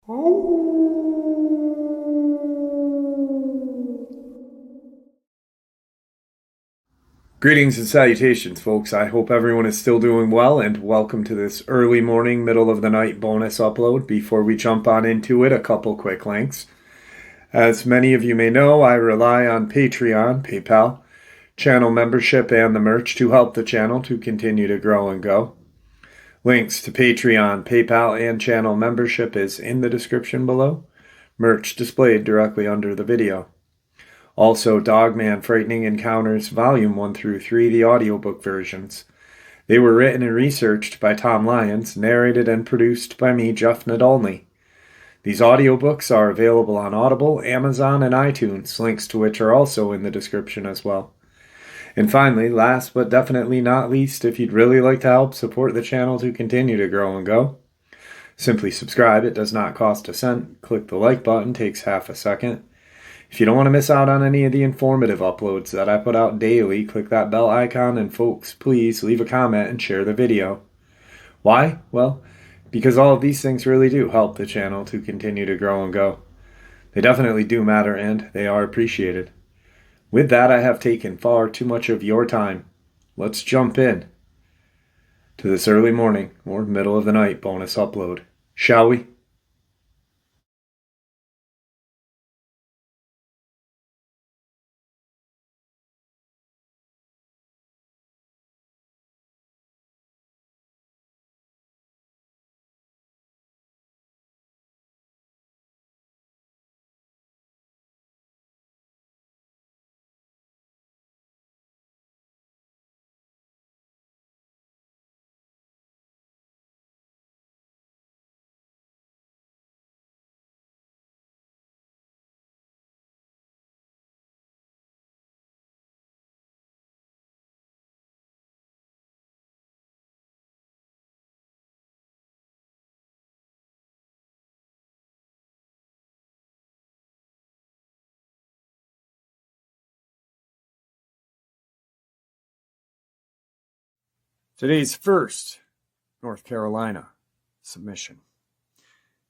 Greetings and salutations, folks. I hope everyone is still doing well, and welcome to this early morning, middle of the night bonus upload. Before we jump on into it, a couple quick links. As many of you may know, I rely on Patreon, PayPal, channel membership, and the merch to help the channel to continue to grow and go. Links to Patreon, PayPal, and channel membership is in the description below. Merch displayed directly under the video. Also, Dogman Frightening Encounters Volume 1 through 3, the audiobook versions. They were written and researched by Tom Lyons, narrated and produced by me, Jeff Nadolny. These audiobooks are available on Audible, Amazon, and iTunes, links to which are also in the description as well. And finally, last but definitely not least, if you'd really like to help support the channel to continue to grow and go, simply subscribe. It does not cost a cent. Click the like button, takes half a second. If you don't want to miss out on any of the informative uploads that I put out daily, click that bell icon, and folks, please leave a comment and share the video. Why? Well, because all of these things really do help the channel to continue to grow and go. They definitely do matter, and they are appreciated. With that, I have taken far too much of your time. Let's jump in to this early morning or middle of the night bonus upload, shall we? Today's first North Carolina submission.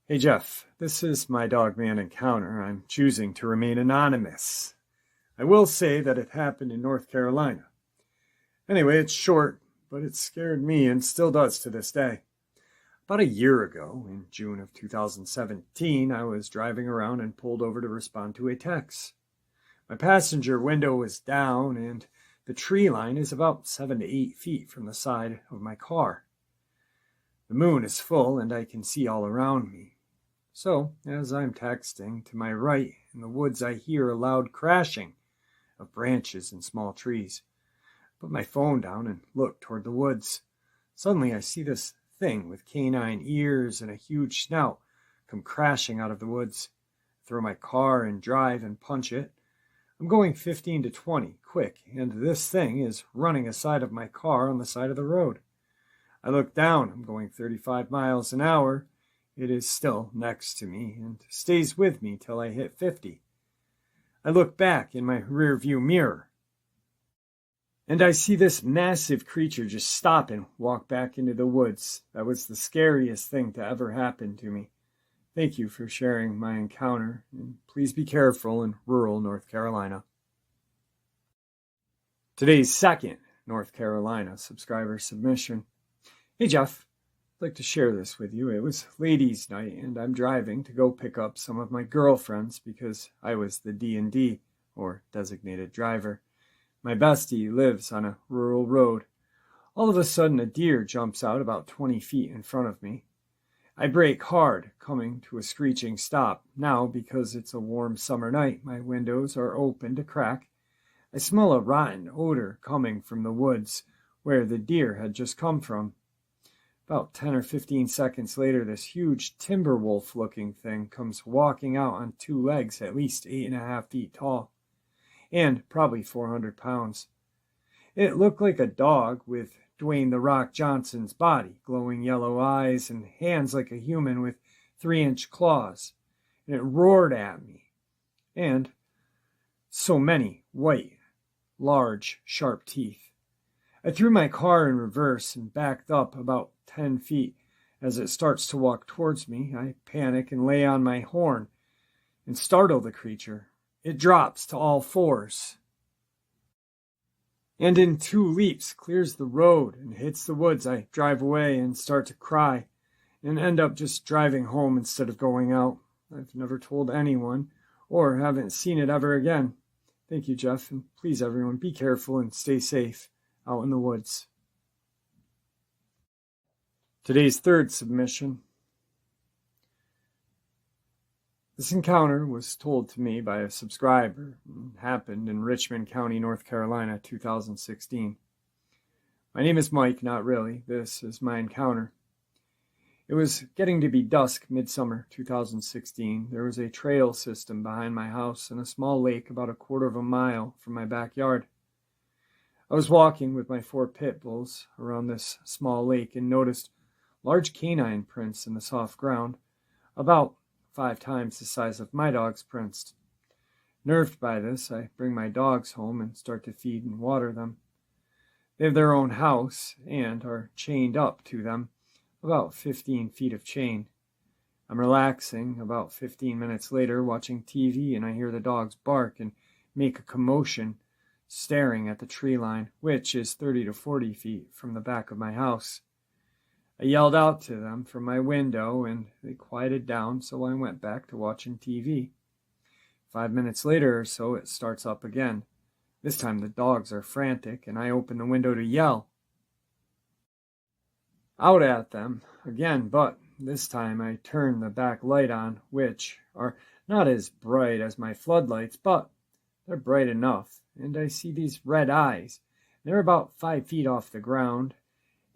Hey Jeff, this is my Dogman encounter. I'm choosing to remain anonymous. I will say that it happened in North Carolina. Anyway, it's short, but it scared me and still does to this day. About a year ago, in June of 2017, I was driving around and pulled over to respond to a text. My passenger window was down and the tree line is about 7 to 8 feet from the side of my car. The moon is full and I can see all around me. So, as I'm texting, to my right in the woods I hear a loud crashing of branches and small trees. I put my phone down and look toward the woods. Suddenly I see this thing with canine ears and a huge snout come crashing out of the woods. I throw my car and drive and punch it. I'm going 15 to 20, quick, and this thing is running aside of my car on the side of the road. I look down. I'm going 35 miles an hour. It is still next to me and stays with me till I hit 50. I look back in my rear view mirror, and I see this massive creature just stop and walk back into the woods. That was the scariest thing to ever happen to me. Thank you for sharing my encounter, and please be careful in rural North Carolina. Today's second North Carolina subscriber submission. Hey Jeff, I'd like to share this with you. It was ladies' night, and I'm driving to go pick up some of my girlfriends because I was the D&D, or designated driver. My bestie lives on a rural road. All of a sudden, a deer jumps out about 20 feet in front of me. I brake hard, coming to a screeching stop. Now, because it's a warm summer night, my windows are open to crack. I smell a rotten odor coming from the woods where the deer had just come from. About 10 or 15 seconds later, this huge timber wolf-looking thing comes walking out on two legs at least 8.5 feet tall, and probably 400 pounds. It looked like a dog with Dwayne "The Rock" Johnson's body, glowing yellow eyes and hands like a human with 3-inch claws. And it roared at me. And so many white, large, sharp teeth. I threw my car in reverse and backed up about 10 feet As it starts to walk towards me, I panic and lay on my horn and startle the creature. It drops to all fours and in 2 leaps clears the road and hits the woods. I drive away and start to cry and end up just driving home instead of going out. I've never told anyone or haven't seen it ever again. Thank you, Jeff, and please, everyone, be careful and stay safe out in the woods. Today's third submission. This encounter was told to me by a subscriber and happened in Richmond County, North Carolina, 2016. My name is Mike, not really. This is my encounter. It was getting to be dusk, midsummer 2016. There was a trail system behind my house and a small lake about a quarter of a mile from my backyard. I was walking with my 4 pit bulls around this small lake and noticed large canine prints in the soft ground, about 5 times the size of my dog's prints. Nerved by this, I bring my dogs home and start to feed and water them. They have their own house and are chained up to them, about 15 feet of chain. I'm relaxing about 15 minutes later, watching TV, and I hear the dogs bark and make a commotion, staring at the tree line, which is 30 to 40 feet from the back of my house. I yelled out to them from my window, and they quieted down, so I went back to watching TV. 5 minutes later or so, it starts up again. This time the dogs are frantic, and I open the window to yell out at them again, but this time I turn the back light on, which are not as bright as my floodlights, but they're bright enough, and I see these red eyes. They're about 5 feet off the ground,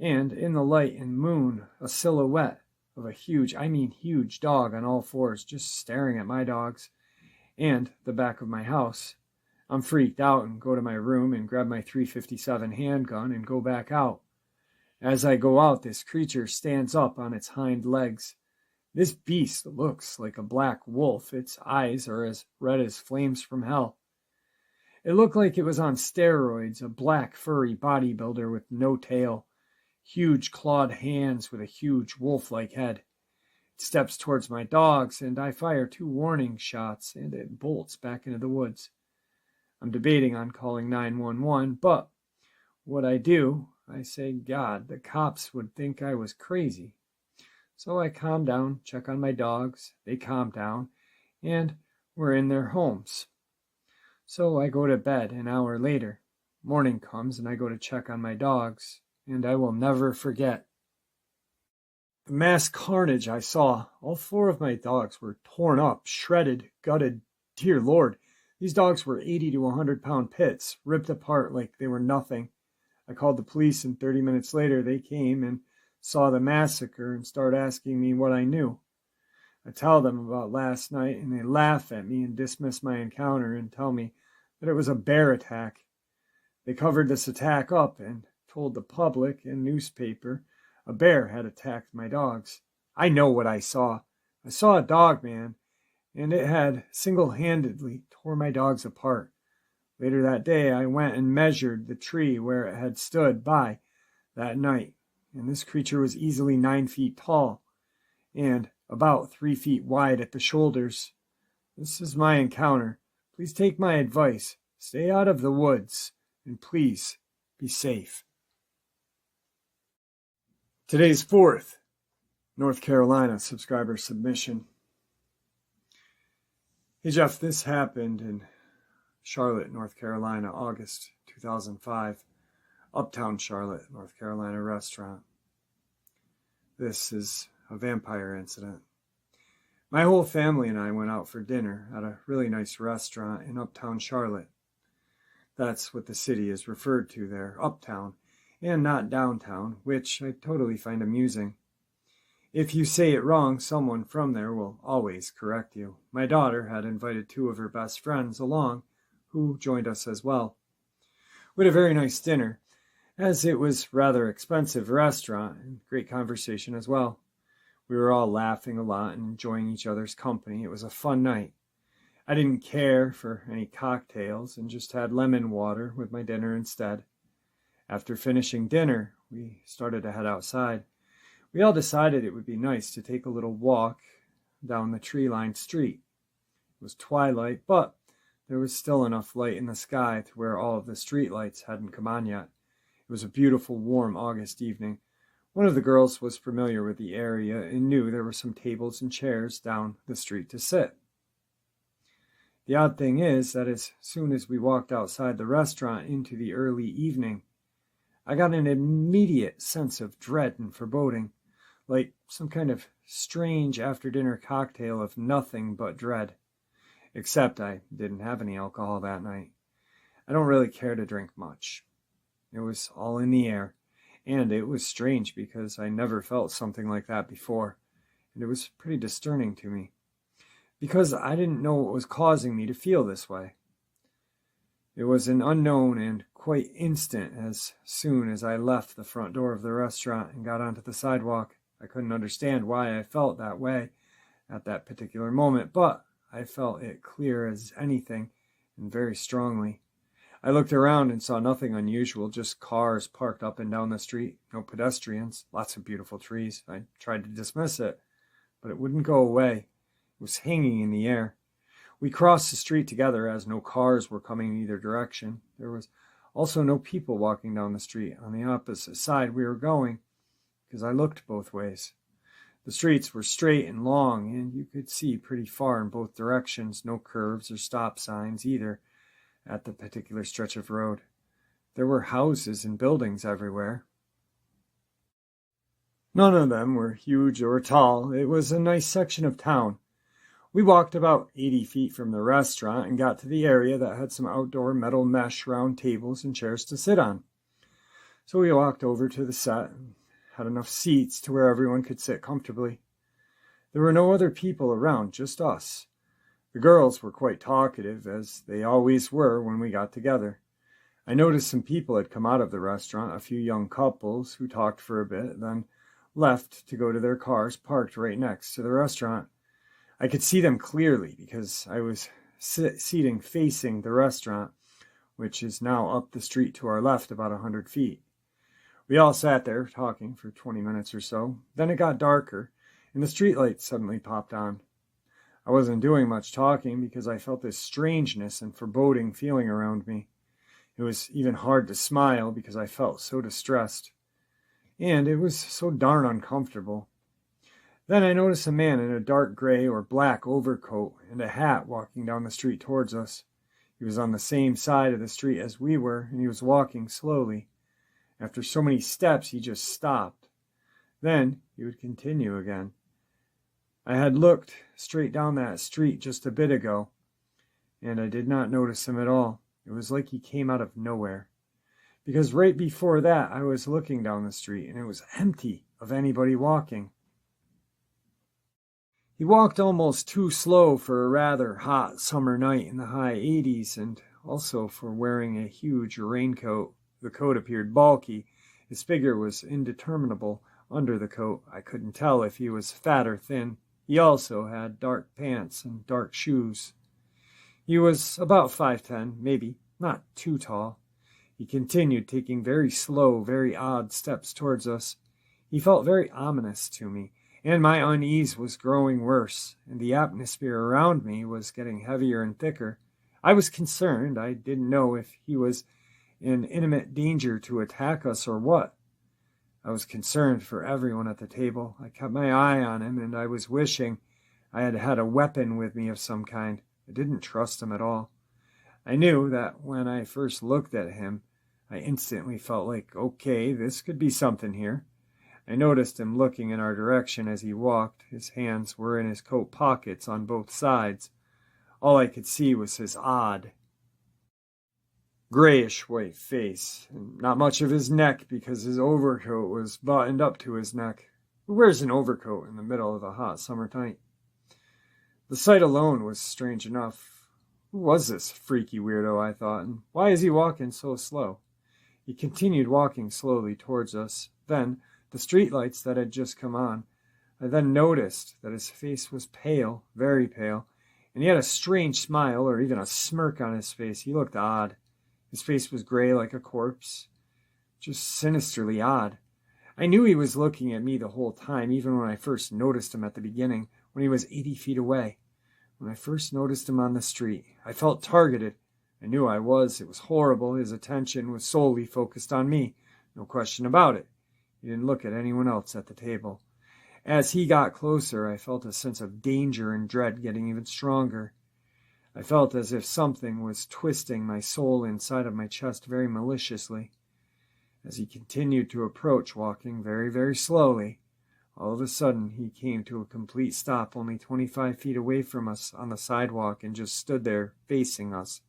and in the light and moon, a silhouette of a huge dog on all fours, just staring at my dogs and the back of my house. I'm freaked out and go to my room and grab my .357 handgun and go back out. As I go out, this creature stands up on its hind legs. This beast looks like a black wolf. Its eyes are as red as flames from hell. It looked like it was on steroids, a black furry bodybuilder with no tail. Huge clawed hands with a huge wolf-like head. It steps towards my dogs, and I fire 2 warning shots, and it bolts back into the woods. I'm debating on calling 911, but what I do, I say, God, the cops would think I was crazy. So I calm down, check on my dogs, they calm down, and we're in their homes. So I go to bed an hour later. Morning comes, and I go to check on my dogs, and I will never forget the mass carnage I saw. All 4 of my dogs were torn up, shredded, gutted. Dear Lord, these dogs were 80 to 100-pound pits, ripped apart like they were nothing. I called the police, and 30 minutes later they came and saw the massacre and started asking me what I knew. I tell them about last night, and they laugh at me and dismiss my encounter and tell me that it was a bear attack. They covered this attack up and told the public and newspaper a bear had attacked my dogs. I know what I saw. I saw a Dogman, and it had single-handedly tore my dogs apart. Later that day, I went and measured the tree where it had stood by that night, and this creature was easily 9 feet tall and about 3 feet wide at the shoulders. This is my encounter. Please take my advice. Stay out of the woods, and please be safe. Today's 4th North Carolina subscriber submission. Hey Jeff, this happened in Charlotte, North Carolina, August 2005. Uptown Charlotte, North Carolina restaurant. This is a vampire incident. My whole family and I went out for dinner at a really nice restaurant in Uptown Charlotte. That's what the city is referred to there, Uptown, and not downtown, which I totally find amusing. If you say it wrong, someone from there will always correct you. My daughter had invited 2 of her best friends along, who joined us as well. We had a very nice dinner, as it was rather expensive restaurant, and great conversation as well. We were all laughing a lot and enjoying each other's company. It was a fun night. I didn't care for any cocktails and just had lemon water with my dinner instead. After finishing dinner, we started to head outside. We all decided it would be nice to take a little walk down the tree-lined street. It was twilight, but there was still enough light in the sky to where all of the street lights hadn't come on yet. It was a beautiful, warm August evening. One of the girls was familiar with the area and knew there were some tables and chairs down the street to sit. The odd thing is that as soon as we walked outside the restaurant into the early evening, I got an immediate sense of dread and foreboding, like some kind of strange after-dinner cocktail of nothing but dread. Except I didn't have any alcohol that night. I don't really care to drink much. It was all in the air, and it was strange because I never felt something like that before, and it was pretty disturbing to me, because I didn't know what was causing me to feel this way. It was an unknown and quite instant. As soon as I left the front door of the restaurant and got onto the sidewalk, I couldn't understand why I felt that way at that particular moment, but I felt it clear as anything and very strongly. I looked around and saw nothing unusual, just cars parked up and down the street, no pedestrians, lots of beautiful trees. I tried to dismiss it, but it wouldn't go away. It was hanging in the air. We crossed the street together as no cars were coming in either direction. There was also no people walking down the street on the opposite side we were going, because I looked both ways. The streets were straight and long, and you could see pretty far in both directions, no curves or stop signs either at the particular stretch of road. There were houses and buildings everywhere. None of them were huge or tall. It was a nice section of town. We walked about 80 feet from the restaurant and got to the area that had some outdoor metal mesh round tables and chairs to sit on. So we walked over to the set and had enough seats to where everyone could sit comfortably. There were no other people around, just us. The girls were quite talkative, as they always were when we got together. I noticed some people had come out of the restaurant, a few young couples who talked for a bit, then left to go to their cars parked right next to the restaurant. I could see them clearly because I was seating facing the restaurant, which is now up the street to our left about 100 feet. We all sat there talking for 20 minutes or so. Then it got darker, and the streetlights suddenly popped on. I wasn't doing much talking because I felt this strangeness and foreboding feeling around me. It was even hard to smile because I felt so distressed. And it was so darn uncomfortable. Then I noticed a man in a dark gray or black overcoat and a hat walking down the street towards us. He was on the same side of the street as we were, and he was walking slowly. After so many steps, he just stopped. Then he would continue again. I had looked straight down that street just a bit ago, and I did not notice him at all. It was like he came out of nowhere. Because right before that, I was looking down the street, and it was empty of anybody walking. He walked almost too slow for a rather hot summer night in the high 80s, and also for wearing a huge raincoat. The coat appeared bulky. His figure was indeterminable under the coat. I couldn't tell if he was fat or thin. He also had dark pants and dark shoes. He was about 5'10", maybe, not too tall. He continued taking very slow, very odd steps towards us. He felt very ominous to me, and my unease was growing worse, and the atmosphere around me was getting heavier and thicker. I was concerned. I didn't know if he was in imminent danger to attack us or what. I was concerned for everyone at the table. I kept my eye on him, and I was wishing I had had a weapon with me of some kind. I didn't trust him at all. I knew that when I first looked at him, I instantly felt like, okay, this could be something here. I noticed him looking in our direction as he walked. His hands were in his coat pockets on both sides. All I could see was his odd, grayish white face, and not much of his neck because his overcoat was buttoned up to his neck. Who wears an overcoat in the middle of a hot summer night? The sight alone was strange enough. Who was this freaky weirdo, I thought, and why is he walking so slow? He continued walking slowly towards us. Then, the streetlights that had just come on, I then noticed that his face was pale, very pale, and he had a strange smile or even a smirk on his face. He looked odd. His face was gray like a corpse, just sinisterly odd. I knew he was looking at me the whole time, even when I first noticed him at the beginning, when he was 80 feet away. When I first noticed him on the street, I felt targeted. I knew I was. It was horrible. His attention was solely focused on me. No question about it. He didn't look at anyone else at the table. As he got closer, I felt a sense of danger and dread getting even stronger. I felt as if something was twisting my soul inside of my chest very maliciously. As he continued to approach, walking very, very slowly, all of a sudden he came to a complete stop only 25 feet away from us on the sidewalk and just stood there facing us.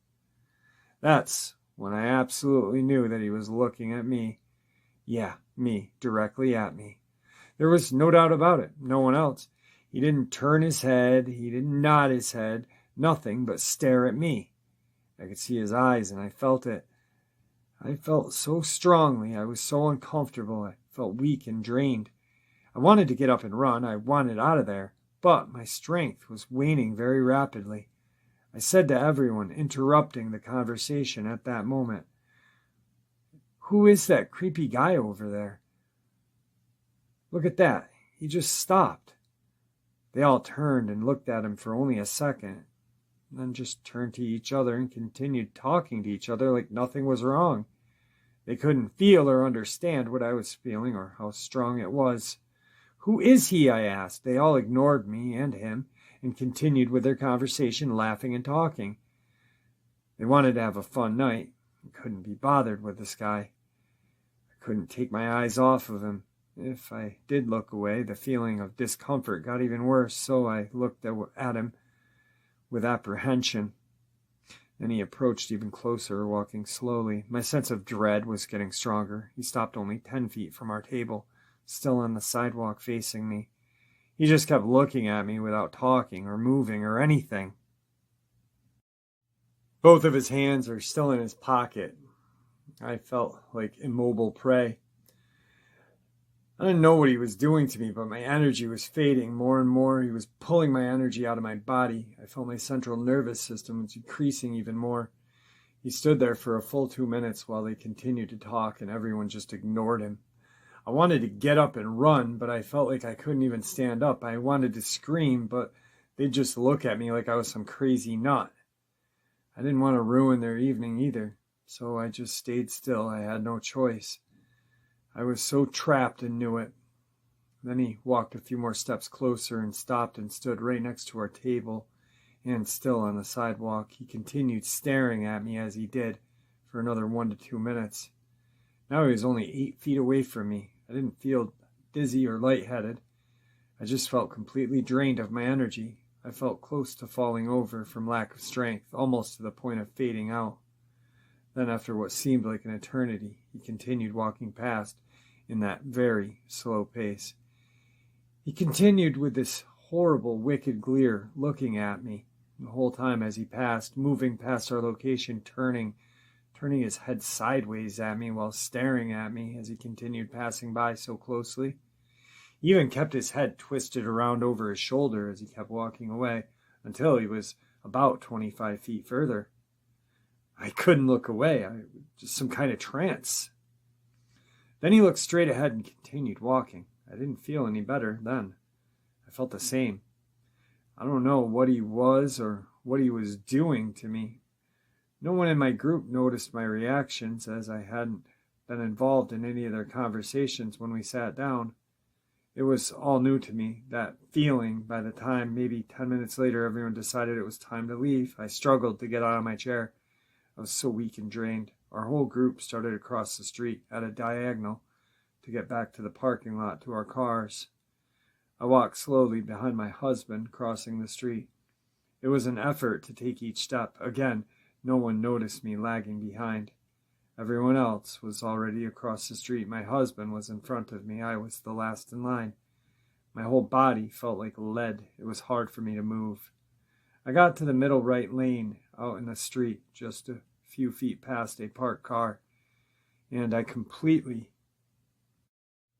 That's when I absolutely knew that he was looking at me. Yeah, me, directly at me. There was no doubt about it, no one else. He didn't turn his head, he didn't nod his head, nothing but stare at me. I could see his eyes and I felt it. I felt so strongly, I was so uncomfortable, I felt weak and drained. I wanted to get up and run, I wanted out of there, but my strength was waning very rapidly. I said to everyone, interrupting the conversation at that moment, "Who is that creepy guy over there? Look at that, he just stopped." They all turned and looked at him for only a second, and then just turned to each other and continued talking to each other like nothing was wrong. They couldn't feel or understand what I was feeling or how strong it was. "Who is he?" I asked. They all ignored me and him and continued with their conversation, laughing and talking. They wanted to have a fun night and couldn't be bothered with this guy. I couldn't take my eyes off of him. If I did look away, the feeling of discomfort got even worse, so I looked at him with apprehension. Then he approached even closer, walking slowly. My sense of dread was getting stronger. He stopped only 10 feet from our table, still on the sidewalk facing me. He just kept looking at me without talking or moving or anything. Both of his hands are still in his pocket. I felt like immobile prey. I didn't know what he was doing to me, but my energy was fading more and more. He was pulling my energy out of my body. I felt my central nervous system was decreasing even more. He stood there for a full 2 minutes while they continued to talk, and everyone just ignored him. I wanted to get up and run, but I felt like I couldn't even stand up. I wanted to scream, but they'd just look at me like I was some crazy nut. I didn't want to ruin their evening either, so I just stayed still. I had no choice. I was so trapped and knew it. Then he walked a few more steps closer and stopped and stood right next to our table, and still on the sidewalk. He continued staring at me as he did for another 1 to 2 minutes. Now he was only 8 feet away from me. I didn't feel dizzy or lightheaded. I just felt completely drained of my energy. I felt close to falling over from lack of strength, almost to the point of fading out. Then, after what seemed like an eternity, he continued walking past in that very slow pace. He continued with this horrible, wicked glare, looking at me the whole time as he passed, moving past our location, turning his head sideways at me while staring at me as he continued passing by so closely. He even kept his head twisted around over his shoulder as he kept walking away until he was about 25 feet further. I couldn't look away. I was just some kind of trance. Then he looked straight ahead and continued walking. I didn't feel any better then. I felt the same. I don't know what he was or what he was doing to me. No one in my group noticed my reactions, as I hadn't been involved in any of their conversations when we sat down. It was all new to me, that feeling. By the time, maybe 10 minutes later, everyone decided it was time to leave, I struggled to get out of my chair. I was so weak and drained. Our whole group started across the street at a diagonal to get back to the parking lot to our cars. I walked slowly behind my husband, crossing the street. It was an effort to take each step. Again, no one noticed me lagging behind. Everyone else was already across the street. My husband was in front of me. I was the last in line. My whole body felt like lead. It was hard for me to move. I got to the middle right lane out in the street, just a few feet past a parked car, and I completely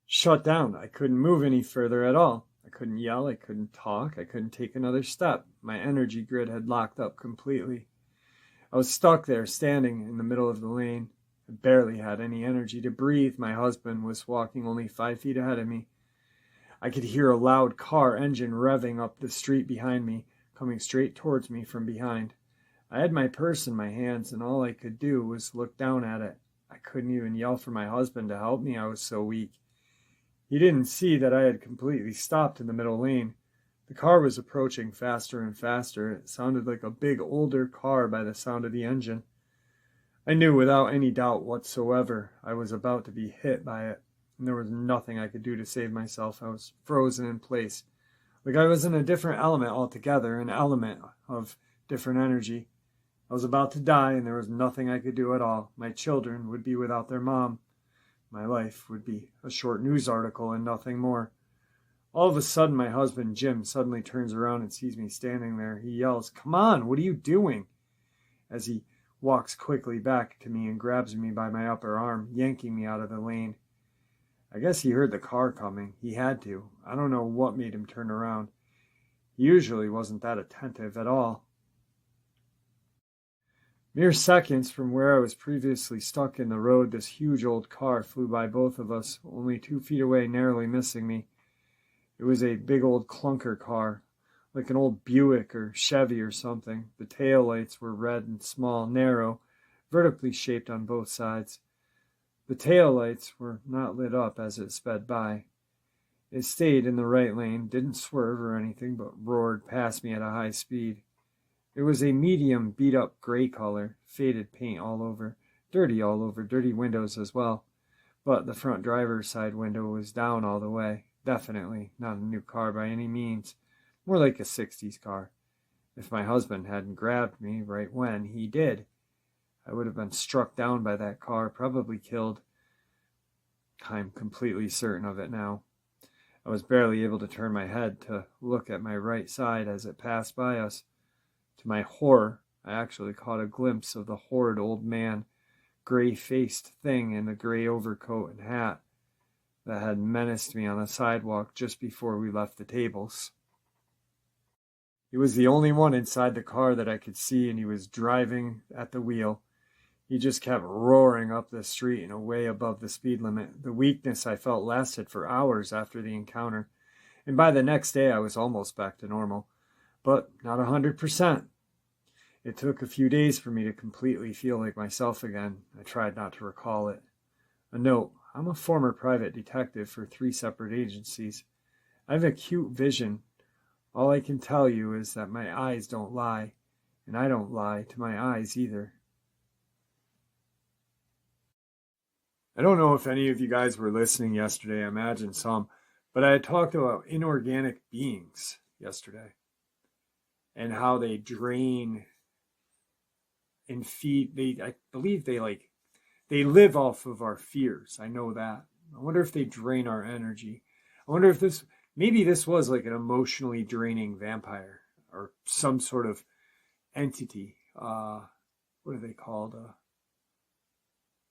shut down. I couldn't move any further at all. I couldn't yell, I couldn't talk, I couldn't take another step. My energy grid had locked up completely. I was stuck there, standing in the middle of the lane. I barely had any energy to breathe. My husband was walking only 5 feet ahead of me. I could hear a loud car engine revving up the street behind me, coming straight towards me from behind. I had my purse in my hands, and all I could do was look down at it. I couldn't even yell for my husband to help me. I was so weak. He didn't see that I had completely stopped in the middle lane. The car was approaching faster and faster. It sounded like a big older car by the sound of the engine. I knew without any doubt whatsoever I was about to be hit by it, and there was nothing I could do to save myself. I was frozen in place, like I was in a different element altogether, an element of different energy. I was about to die, and there was nothing I could do at all. My children would be without their mom. My life would be a short news article and nothing more. All of a sudden, my husband, Jim, suddenly turns around and sees me standing there. He yells, "Come on, what are you doing?" As he walks quickly back to me and grabs me by my upper arm, yanking me out of the lane. I guess he heard the car coming. He had to. I don't know what made him turn around. He usually wasn't that attentive at all. Mere seconds from where I was previously stuck in the road, this huge old car flew by both of us, only 2 feet away, narrowly missing me. It was a big old clunker car, like an old Buick or Chevy or something. The taillights were red and small, narrow, vertically shaped on both sides. The taillights were not lit up as it sped by. It stayed in the right lane, didn't swerve or anything, but roared past me at a high speed. It was a medium beat-up gray color, faded paint all over, dirty windows as well. But the front driver's side window was down all the way. Definitely not a new car by any means. More like a 60s car. If my husband hadn't grabbed me right when he did, I would have been struck down by that car, probably killed. I'm completely certain of it now. I was barely able to turn my head to look at my right side as it passed by us. To my horror, I actually caught a glimpse of the horrid old man, gray-faced thing in the gray overcoat and hat, that had menaced me on the sidewalk just before we left the tables. He was the only one inside the car that I could see, and he was driving at the wheel. He just kept roaring up the street and way above the speed limit. The weakness I felt lasted for hours after the encounter, and by the next day I was almost back to normal, but not 100%. It took a few days for me to completely feel like myself again. I tried not to recall it. A note: I'm a former private detective for 3 separate agencies. I have acute vision. All I can tell you is that my eyes don't lie, and I don't lie to my eyes either. I don't know if any of you guys were listening yesterday. I imagine some, but I had talked about inorganic beings yesterday and how they drain and feed. I believe they live off of our fears. I know that. I wonder if they drain our energy. I wonder if maybe this was like an emotionally draining vampire or some sort of entity. What are they called?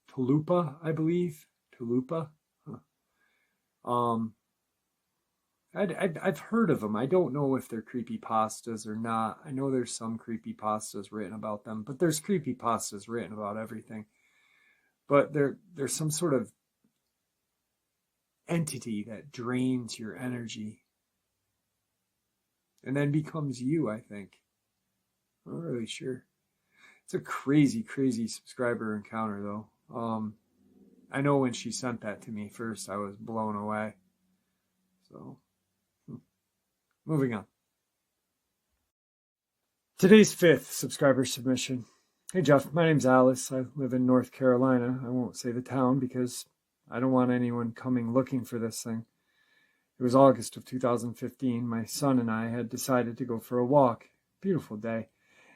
Tulupa, I believe. Tulupa. Huh. I've heard of them. I don't know if they're creepypastas or not. I know there's some creepypastas written about them, but there's creepypastas written about everything. But there's some sort of entity that drains your energy and then becomes you, I think. I'm not really sure. It's a crazy, crazy subscriber encounter, though. I know when she sent that to me first, I was blown away. So, moving on. Today's 5th subscriber submission. Hey Jeff, my name's Alice. I live in North Carolina. I won't say the town because I don't want anyone coming looking for this thing. It was August of 2015. My son and I had decided to go for a walk. Beautiful day.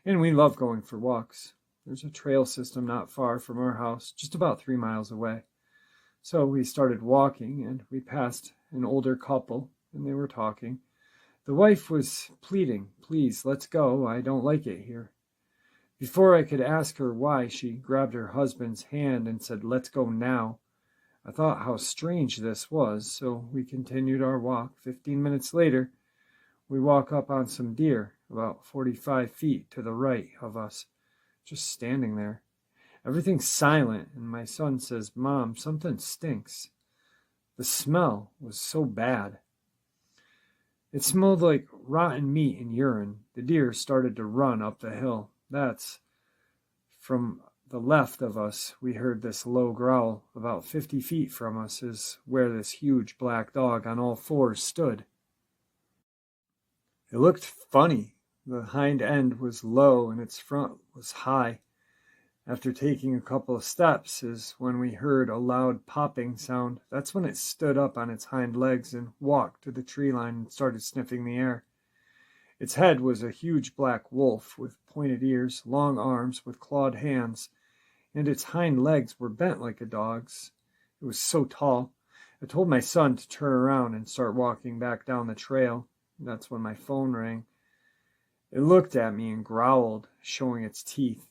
And we love going for walks. There's a trail system not far from our house, just about 3 miles away. So we started walking, and we passed an older couple, and they were talking. The wife was pleading, "Please, let's go. I don't like it here." Before I could ask her why, she grabbed her husband's hand and said, "Let's go now." I thought how strange this was, so we continued our walk. 15 minutes later, we walk up on some deer, about 45 feet to the right of us, just standing there. Everything's silent, and my son says, "Mom, something stinks." The smell was so bad. It smelled like rotten meat and urine. The deer started to run up the hill. That's from the left of us. We heard this low growl. About 50 feet from us is where this huge black dog on all fours stood. It looked funny. The hind end was low and its front was high. After taking a couple of steps is when we heard a loud popping sound. That's when it stood up on its hind legs and walked to the tree line and started sniffing the air. Its head was a huge black wolf with pointed ears, long arms with clawed hands, and its hind legs were bent like a dog's. It was so tall. I told my son to turn around and start walking back down the trail. That's when my phone rang. It looked at me and growled, showing its teeth.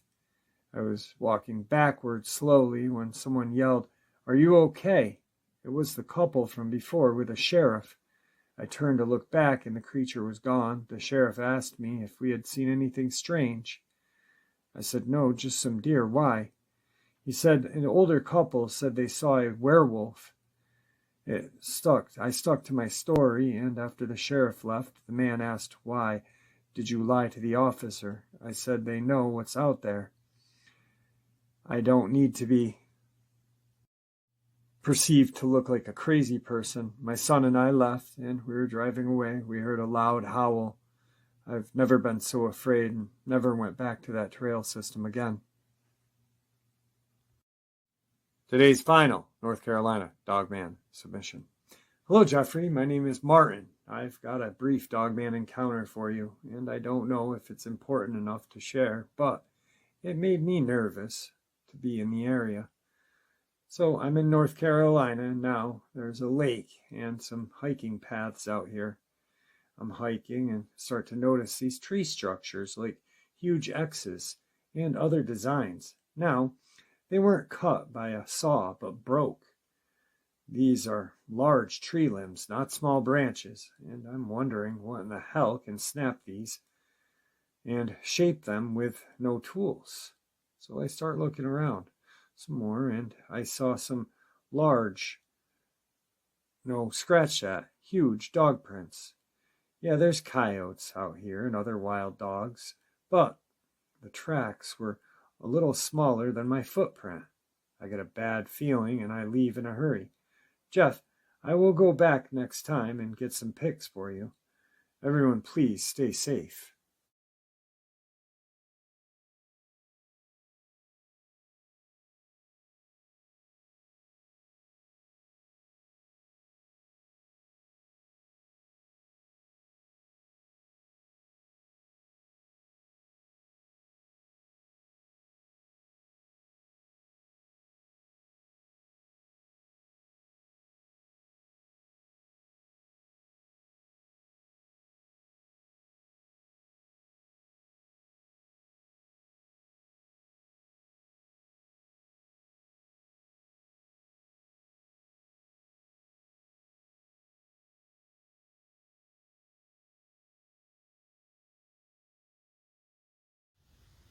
I was walking backwards slowly when someone yelled, "Are you okay?" It was the couple from before with a sheriff. I turned to look back and the creature was gone. The sheriff asked me if we had seen anything strange. I said, "No, just some deer. Why?" He said an older couple said they saw a werewolf. I stuck to my story, and after the sheriff left, the man asked, "Why did you lie to the officer?" I said, "They know what's out there. I don't need to be perceived to look like a crazy person." My son and I left, and we were driving away. We heard a loud howl. I've never been so afraid and never went back to that trail system again. Today's final North Carolina Dogman submission. Hello, Jeffrey. My name is Martin. I've got a brief Dogman encounter for you, and I don't know if it's important enough to share, but it made me nervous to be in the area. So I'm in North Carolina now. There's a lake and some hiking paths out here. I'm hiking and start to notice these tree structures like huge X's and other designs. Now, they weren't cut by a saw but broke. These are large tree limbs, not small branches, and I'm wondering what in the hell can snap these and shape them with no tools. So I start looking around some more, and I saw some large, scratch that, huge dog prints. Yeah, there's coyotes out here and other wild dogs, but the tracks were a little smaller than my footprint. I get a bad feeling and I leave in a hurry. Jeff, I will go back next time and get some pics for you. Everyone, please stay safe.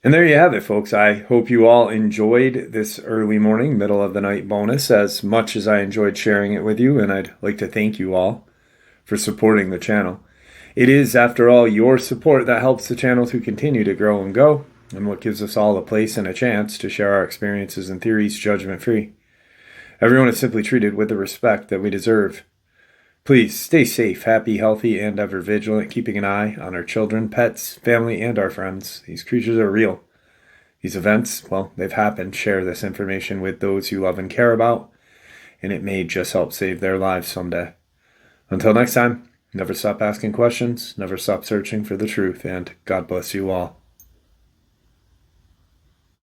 And there you have it, folks. I hope you all enjoyed this early morning, middle of the night bonus as much as I enjoyed sharing it with you, and I'd like to thank you all for supporting the channel. It is, after all, your support that helps the channel to continue to grow and go, and what gives us all a place and a chance to share our experiences and theories judgment-free. Everyone is simply treated with the respect that we deserve. Please stay safe, happy, healthy, and ever vigilant, keeping an eye on our children, pets, family, and our friends. These creatures are real. These events, well, they've happened. Share this information with those you love and care about, and it may just help save their lives someday. Until next time, never stop asking questions, never stop searching for the truth, and God bless you all.